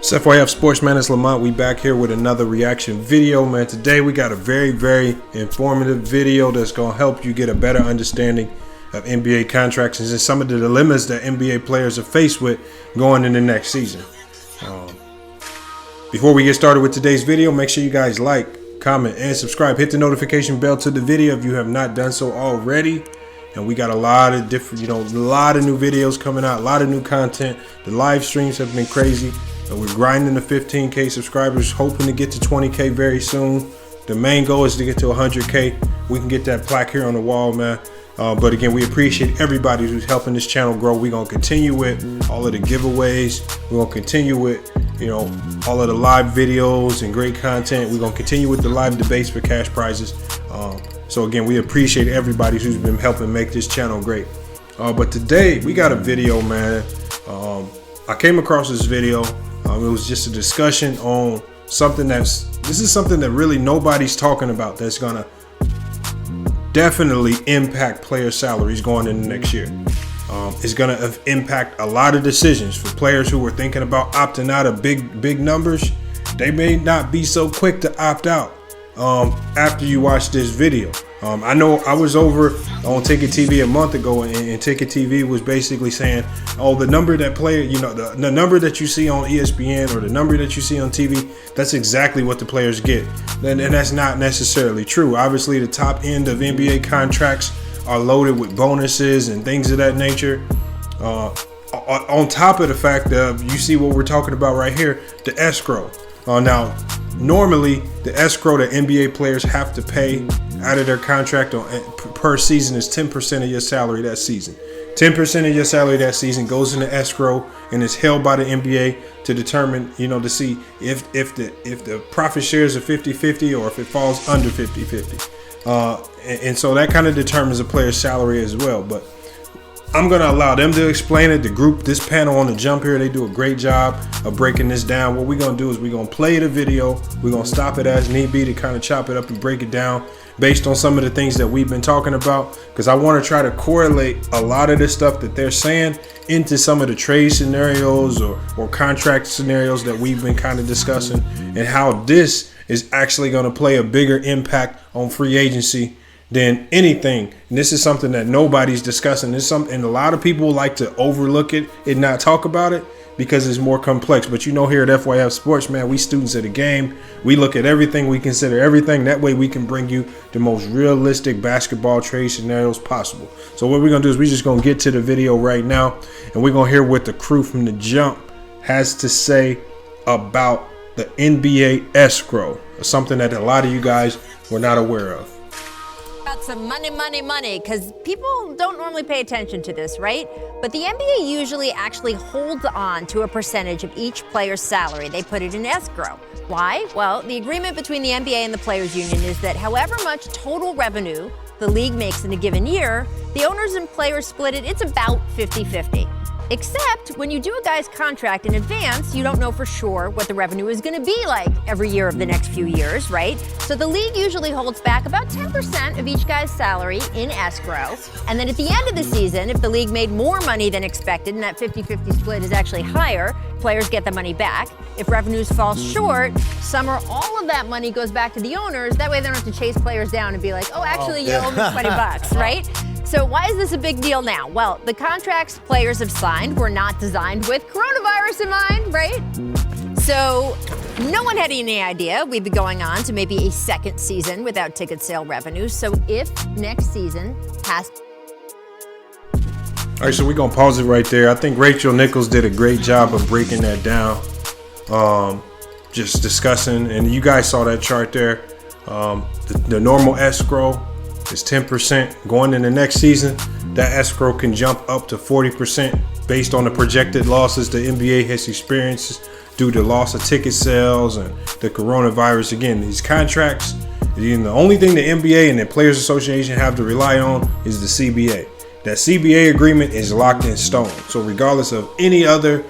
It's FYF Sports, man. It's Lamont. We back here with another reaction video, man. Today we got a very, very informative video that's going to help you get a better understanding of NBA contracts and some of the dilemmas that NBA players are faced with going into next season. Before we get started with today's video, make sure you guys like, comment, and subscribe. Hit the notification bell to the video if you have not done so already. And we got a lot of different, a lot of new videos coming out, a lot of new content. The live streams have been crazy. We're grinding to 15K subscribers, hoping to get to 20K very soon. The main goal is to get to 100K. We can get that plaque here on the wall, man. But again, we appreciate everybody who's helping this channel grow. We're going to continue with all of the giveaways. We're going to continue with, all of the live videos and great content. We're going to continue with the live debates for cash prizes. So again, we appreciate everybody who's been helping make this channel great. But today we got a video, man. I came across this video. It was just a discussion on something this is something that really nobody's talking about that's gonna definitely impact player salaries going into next year. It's gonna impact a lot of decisions for players who were thinking about opting out of big numbers. They may not be so quick to opt out after you watch this video. I know I was over on Ticket TV a month ago, and Ticket TV was basically saying, oh, the number that player, the number that you see on ESPN or the number that you see on TV, that's exactly what the players get. And that's not necessarily true. Obviously, the top end of NBA contracts are loaded with bonuses and things of that nature. On top of the fact that you see what we're talking about right here, the escrow. Now, normally the escrow that NBA players have to pay out of their contract per season is 10% of your salary that season. 10% of your salary that season goes into escrow and is held by the NBA to determine, to see if the profit shares are 50-50 or if it falls under 50-50. And so that kind of determines a player's salary as well. But I'm going to allow them to explain it. The group, this panel on the jump here, they do a great job of breaking this down. What we're going to do is we're going to play the video. We're going to stop it as need be to kind of chop it up and break it down based on some of the things that we've been talking about, because I want to try to correlate a lot of the stuff that they're saying into some of the trade scenarios or contract scenarios that we've been kind of discussing, and how this is actually going to play a bigger impact on free agency than anything. And this is something that nobody's discussing. It's something, and a lot of people like to overlook it and not talk about it because it's more complex. But here at FYF Sports, man, we students of the game. We look at everything, we consider everything. That way we can bring you the most realistic basketball trade scenarios possible. So what we're gonna do is we're just gonna get to the video right now, and we're gonna hear what the crew from the jump has to say about the NBA escrow, something that a lot of you guys were not aware of. Got some money, because people don't normally pay attention to this, right? But the NBA usually actually holds on to a percentage of each player's salary. They put it in escrow. Why? Well, the agreement between the NBA and the Players Union is that however much total revenue the league makes in a given year, the owners and players split it. It's about 50-50. Except when you do a guy's contract in advance, you don't know for sure what the revenue is going to be like every year of the next few years, right? So the league usually holds back about 10% of each guy's salary in escrow. And then at the end of the season, if the league made more money than expected and that 50-50 split is actually higher, players get the money back. If revenues fall short, some or all of that money goes back to the owners. That way they don't have to chase players down and be like, oh, actually, you owe me $20, right? So why is this a big deal now? Well, the contracts players have signed were not designed with coronavirus in mind, right? So no one had any idea we'd be going on to maybe a second season without ticket sale revenues. So if next season has... All right, so we're going to pause it right there. I think Nichols did a great job of breaking that down, just discussing, and you guys saw that chart there. The normal escrow is 10% going in the next season. That escrow can jump up to 40% based on the projected losses the NBA has experienced due to loss of ticket sales and the coronavirus. Again, these contracts, the only thing the NBA and the Players Association have to rely on is the CBA. That CBA agreement is locked in stone. So regardless of any other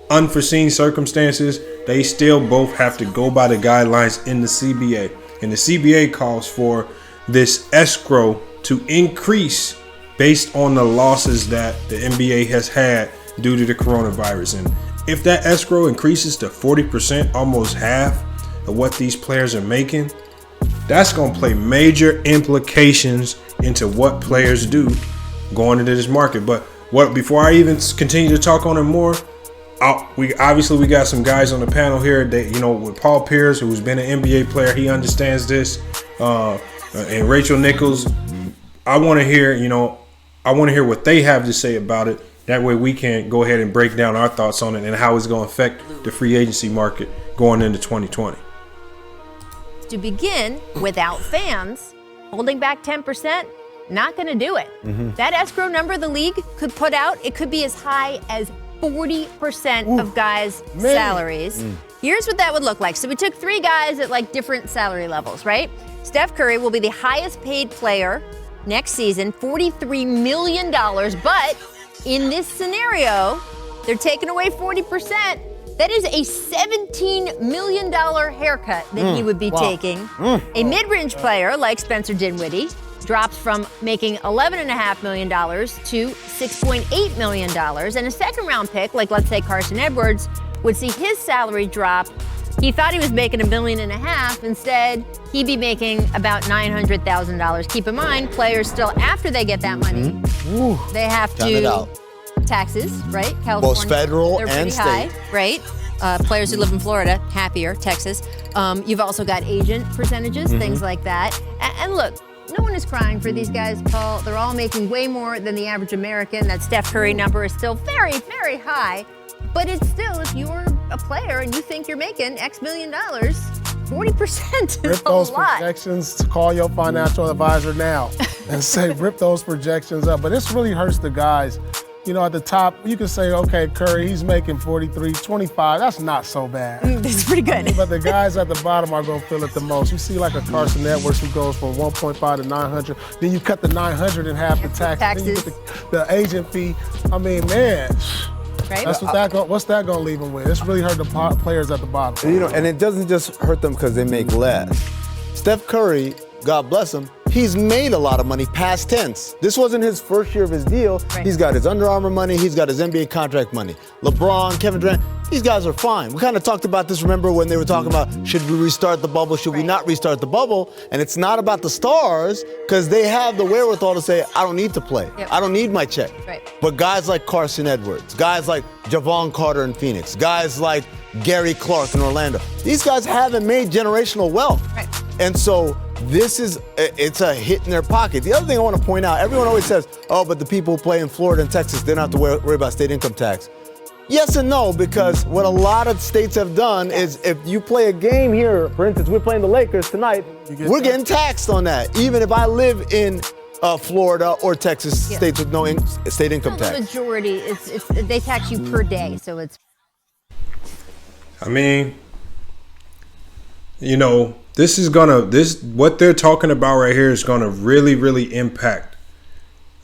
unforeseen circumstances, they still both have to go by the guidelines in the CBA. And the CBA calls for this escrow to increase based on the losses that the NBA has had due to the coronavirus. And if that escrow increases to 40%, almost half of what these players are making, that's going to play major implications into what players do going into this market. But before I even continue to talk on it more, we got some guys on the panel here that, with Paul Pierce, who's been an NBA player, he understands this, and Rachel Nichols. I want to hear what they have to say about it. That way we can go ahead and break down our thoughts on it and how it's going to affect the free agency market going into 2020. To begin, without fans, holding back 10%, not going to do it. That escrow number the league could put out, it could be as high as 40% of guys' salaries. Here's what that would look like. So we took 3 guys at like different salary levels, right? Steph Curry will be the highest paid player next season, $43 million. But in this scenario, they're taking away 40%. That is a $17 million haircut that he would be taking. A mid-range player like Spencer Dinwiddie drops from making $11.5 million to $6.8 million. And a second-round pick, like let's say Carson Edwards, would see his salary drop. He thought he was making $1.5 million. Instead, he'd be making about $900,000. Keep in mind, players still, after they get that money, they have to taxes, right? California, both federal they're and pretty high, state, right? Players who live in Florida, happier. Texas. You've also got agent percentages, things like that. And look, no one is crying for these guys, Paul. They're all making way more than the average American. That Steph Curry number is still very, very high. But it's still, if you're a player and you think you're making X million dollars, 40% is rip those projections. Call your financial advisor now and say, rip those projections up. But this really hurts the guys. At the top, you can say, okay, Curry, he's making 43, 25. That's not so bad. This is pretty good. But the guys at the bottom are going to feel it the most. You see like a Carson Edwards who goes from 1.5 to 900. Then you cut the 900 in half the taxes. Then you get the agent fee. I mean, man. Right? That's what's that going to leave them with? It's really hurt the players at the bottom. And it doesn't just hurt them because they make less. Steph Curry, God bless him, he's made a lot of money past tense. This wasn't his first year of his deal. Right. He's got his Under Armour money. He's got his NBA contract money. LeBron, Kevin Durant, these guys are fine. We kind of talked about this, remember, when they were talking about should we restart the bubble, should we not restart the bubble? And it's not about the stars because they have the wherewithal to say, I don't need to play. Yep. I don't need my check. Right. But guys like Carson Edwards, guys like Javon Carter in Phoenix, guys like Gary Clark in Orlando, these guys haven't made generational wealth. Right. And so it's a hit in their pocket. The other thing I want to point out, everyone always says, oh, but the people who play in Florida and Texas, they don't have to worry about state income tax. Yes and no, because what a lot of states have done is if you play a game here, for instance, we're playing the Lakers tonight, we're getting taxed on that, even if I live in Florida or Texas, states with no state income tax. The majority, they tax you per day, so it's... I mean, what they're talking about right here is gonna really, really impact.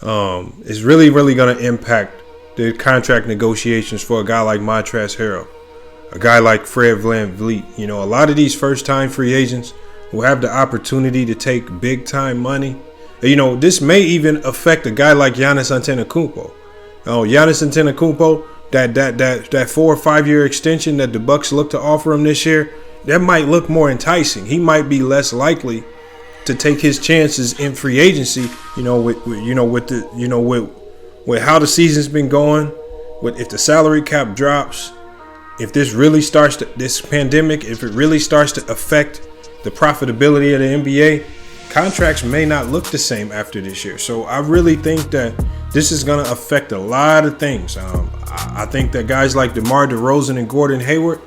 It's really, really gonna impact the contract negotiations for a guy like Montrezl Harrell, a guy like Fred VanVleet. A lot of these first-time free agents who have the opportunity to take big-time money. This may even affect a guy like Giannis Antetokounmpo. Giannis Antetokounmpo, that 4 or 5 year extension that the Bucks look to offer him this year, that might look more enticing. He might be less likely to take his chances in free agency. With how the season's been going, if the salary cap drops, if this pandemic, if it really starts to affect the profitability of the NBA, contracts may not look the same after this year. So I really think that this is going to affect a lot of things. I think that guys like DeMar DeRozan and Gordon Hayward,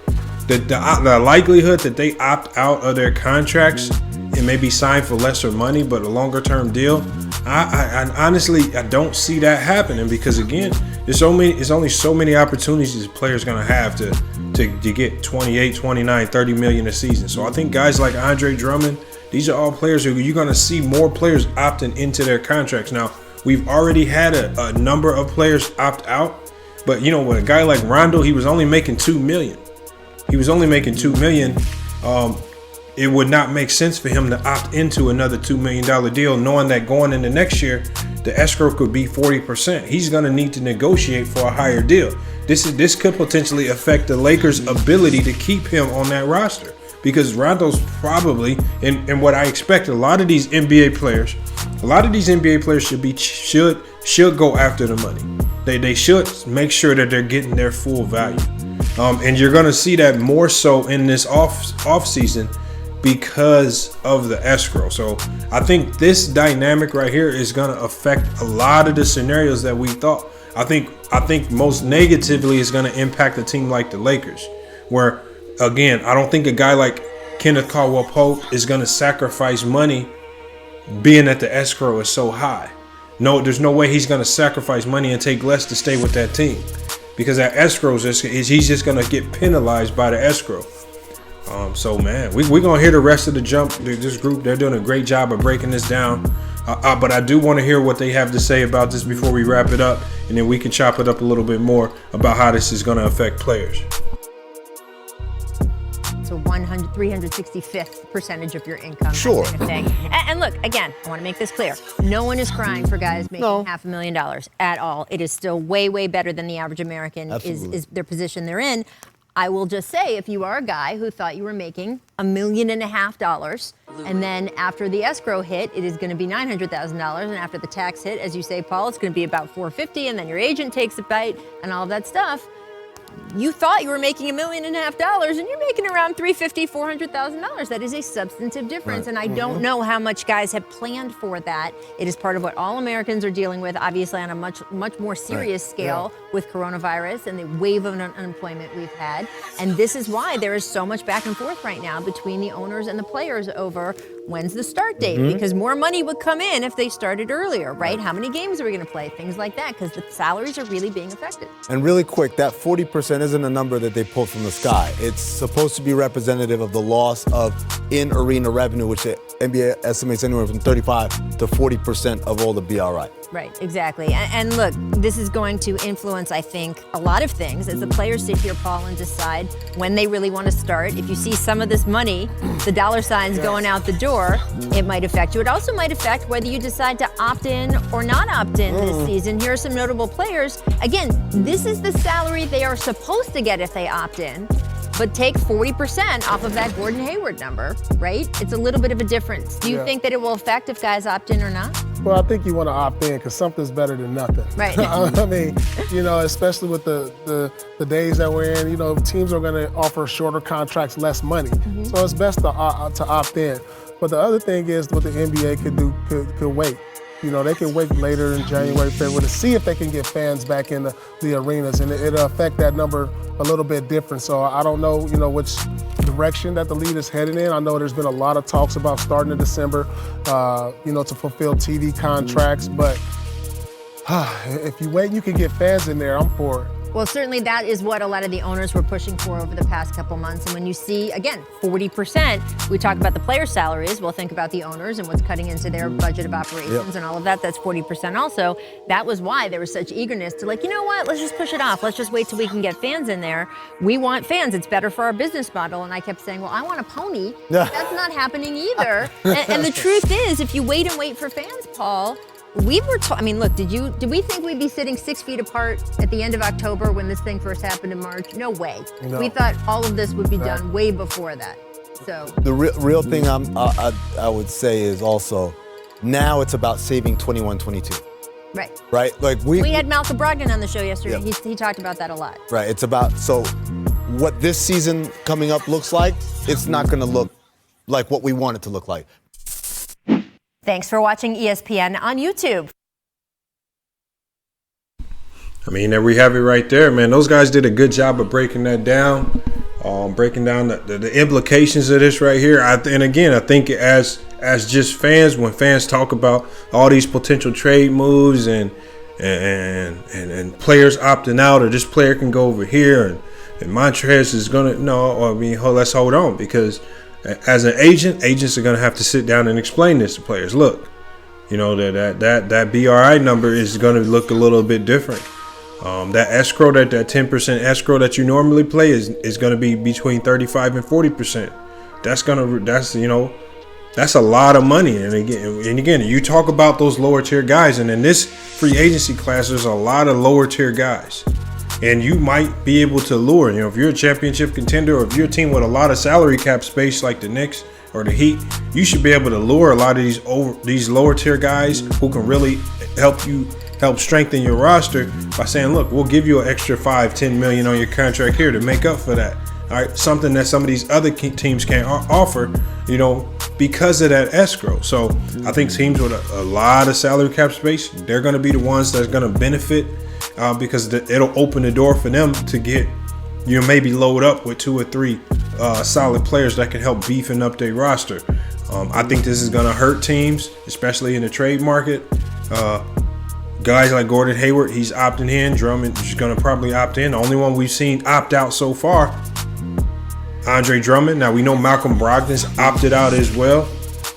the likelihood that they opt out of their contracts and maybe sign for lesser money but a longer term deal, I honestly don't see that happening, because again, there's only so many opportunities the player's going to have to get 28, 29, 30 million a season. So I think guys like Andre Drummond, these are all players who you're going to see more players opting into their contracts. Now, we've already had a number of players opt out, but with a guy like Rondo, he was only making $2 million. It would not make sense for him to opt into another $2 million deal, knowing that going into next year, the escrow could be 40%. He's going to need to negotiate for a higher deal. This could potentially affect the Lakers' ability to keep him on that roster, because Rondo's probably, and what I expect, a lot of these NBA players should go after the money. They should make sure that they're getting their full value. And you're going to see that more so in this off season because of the escrow. So I think this dynamic right here is going to affect a lot of the scenarios that we thought. I think most negatively is going to impact a team like the Lakers, where, again, I don't think a guy like Kenneth Caldwell-Pope is going to sacrifice money being that the escrow is so high. No, there's no way he's going to sacrifice money and take less to stay with that team, because that escrow he's just going to get penalized by the escrow. So, man, we're going to hear the rest of the jump. This group, they're doing a great job of breaking this down. But I do want to hear what they have to say about this before we wrap it up, and then we can chop it up a little bit more about how this is going to affect players. So 365th percentage of your income. Sure. That kind of thing. And look, again, I want to make this clear. No one is crying for guys making $500,000 at all. It is still way, way better than the average American is their position they're in. I will just say, if you are a guy who thought you were making $1.5 million, and then after the escrow hit, it is going to be $900,000, and after the tax hit, as you say, Paul, it's going to be about $450,000, and then your agent takes a bite and all of that stuff. You thought you were making $1.5 million, and you're making around $350,000, $400,000. That is a substantive difference, and I don't know how much guys have planned for that. It is part of what all Americans are dealing with, obviously on a much more serious scale with coronavirus and the wave of unemployment we've had. And this is why there is so much back and forth right now between the owners and the players over when's the start date, because more money would come in if they started earlier, right? How many games are we going to play? Things like that, because the salaries are really being affected. And really quick, that 40% isn't a number that they pulled from the sky. It's supposed to be representative of the loss of in-arena revenue, which the NBA estimates anywhere from 35 to 40% of all the BRI. Right, exactly. And look, this is going to influence, I think, a lot of things as the players sit here, Paul, and decide when they really want to start. If you see some of this money, the dollar signs going out the door, it might affect you. It also might affect whether you decide to opt in or not opt in this season. Here are some notable players. Again, this is the salary they are supposed to get if they opt in, but take 40% off of that Gordon Hayward number, right? It's a little bit of a difference. Do you think that it will affect if guys opt in or not? Well, I think you want to opt in because something's better than nothing. Right. I mean, especially with the days that we're in, teams are going to offer shorter contracts, less money. So it's best to opt in. But the other thing is what the NBA could wait. They can wait later in January, February to see if they can get fans back in the arenas, and it'll affect that number a little bit different. So I don't know, which direction that the league is heading in. I know there's been a lot of talks about starting in December, to fulfill TV contracts. But if you wait, you can get fans in there. I'm for it. Well, certainly that is what a lot of the owners were pushing for over the past couple months. And when you see, again, 40%, we talk about the player salaries. We'll think about the owners and what's cutting into their budget of operations and all of that. That's 40% also. That was why there was such eagerness to you know what, let's just push it off. Let's just wait till we can get fans in there. We want fans. It's better for our business model. And I kept saying, well, I want a pony. That's not happening either. And the truth is, if you wait for fans, Paul, we were look, did we think we'd be sitting 6 feet apart at the end of October when this thing first happened in March? No way. No. We thought all of this would be done way before that. So the real thing I would say is also now it's about saving 21-22. Right. Right? We had Malcolm Brogdon on the show yesterday. Yeah. He talked about that a lot. Right. It's about what this season coming up looks like, it's not going to look like what we want it to look like. Thanks for watching ESPN on YouTube. There we have it right there, man. Those guys did a good job of breaking that down, breaking down the implications of this right here. And again, I think as just fans, when fans talk about all these potential trade moves and players opting out, or this player can go over here and Montrez is let's hold on, because as an agent, agents are going to have to sit down and explain this to players. Look, that BRI number is going to look a little bit different. That escrow, that 10% escrow that you normally play is going to be between 35 and 40%. That's a lot of money. And again, you talk about those lower tier guys, and in this free agency class, there's a lot of lower tier guys. And you might be able to lure, if you're a championship contender, or if you're a team with a lot of salary cap space like the Knicks or the Heat, you should be able to lure a lot of these lower tier guys who can really help strengthen your roster by saying, look, we'll give you an extra $5-10 million on your contract here to make up for that. All right, something that some of these other teams can't offer, because of that escrow. So I think teams with a lot of salary cap space, they're going to be the ones that's going to benefit because it'll open the door for them to get, maybe load up with 2 or 3 solid players that can help beefing up their roster. I think this is going to hurt teams, especially in the trade market. Guys like Gordon Hayward, he's opting in. Drummond is going to probably opt in. The only one we've seen opt out so far, Andre Drummond. Now we know Malcolm Brogdon's opted out as well.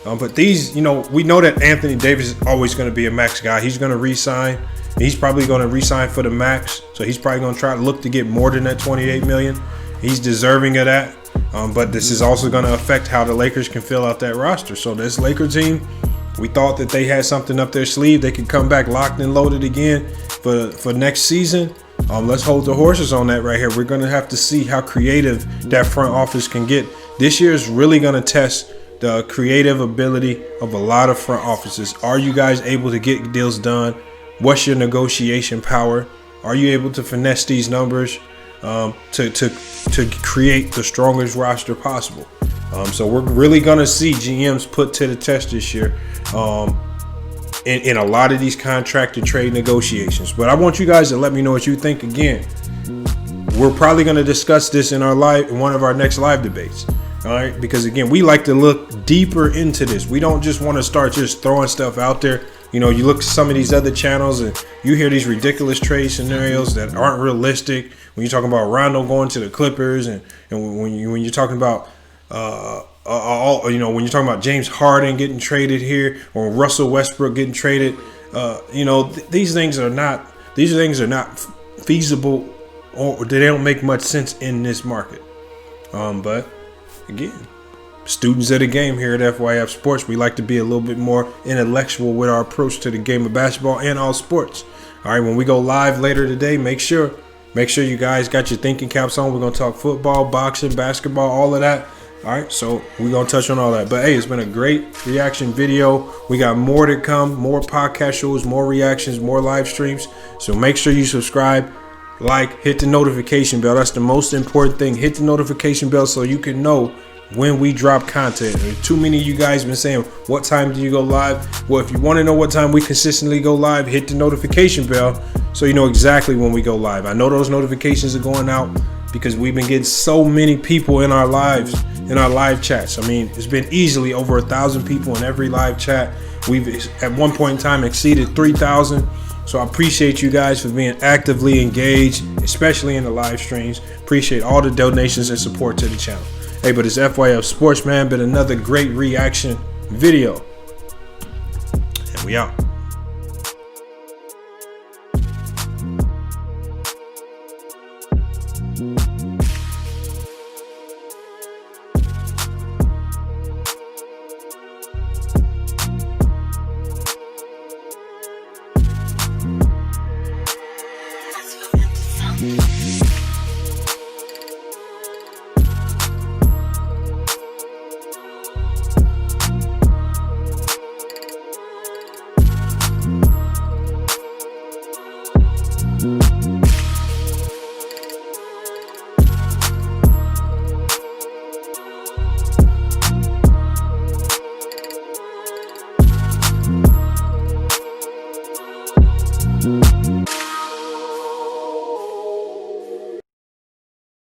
But these, we know that Anthony Davis is always going to be a max guy. He's going to re-sign. He's probably going to re-sign for the max. So he's probably going to try to look to get more than that $28 million. He's deserving of that. But this is also going to affect how the Lakers can fill out that roster. So this Laker team, we thought that they had something up their sleeve. They could come back locked and loaded again for next season. Let's hold the horses on that right here. We're going to have to see how creative that front office can get. This year is really going to test the creative ability of a lot of front offices. Are you guys able to get deals done? What's your negotiation power? Are you able to finesse these numbers to create the strongest roster possible? So we're really going to see GMs put to the test this year in a lot of these contract and trade negotiations. But I want you guys to let me know what you think. Again, we're probably going to discuss this in one of our next live debates. All right, because again, we like to look deeper into this. We don't just want to start just throwing stuff out there. You look at some of these other channels and you hear these ridiculous trade scenarios that aren't realistic. When you're talking about Rondo going to the Clippers, and when you're talking about when you're talking about James Harden getting traded here, or Russell Westbrook getting traded, these things are not feasible, or they don't make much sense in this market. But again, students of the game here at FYF Sports, we like to be a little bit more intellectual with our approach to the game of basketball and all sports. All right, when we go live later today, make sure you guys got your thinking caps on. We're going to talk football, boxing, basketball, all of that. All right, so we're going to touch on all that. But hey, it's been a great reaction video. We got more to come, more podcast shows, more reactions, more live streams. So make sure you subscribe, hit the notification bell. That's the most important thing. Hit the notification bell so you can know when we drop content. Too many of you guys been saying, what time do you go live? Well, if you want to know what time we consistently go live, hit the notification bell so you know exactly when we go live. I know those notifications are going out because we've been getting so many people in our live chats. I mean, it's been easily over 1,000 people in every live chat. We've at one point in time exceeded 3,000. So I appreciate you guys for being actively engaged, especially in the live streams. Appreciate all the donations and support to the channel. Hey, but it's FYF Sports, man. Been another great reaction video. And we out. Mm-hmm.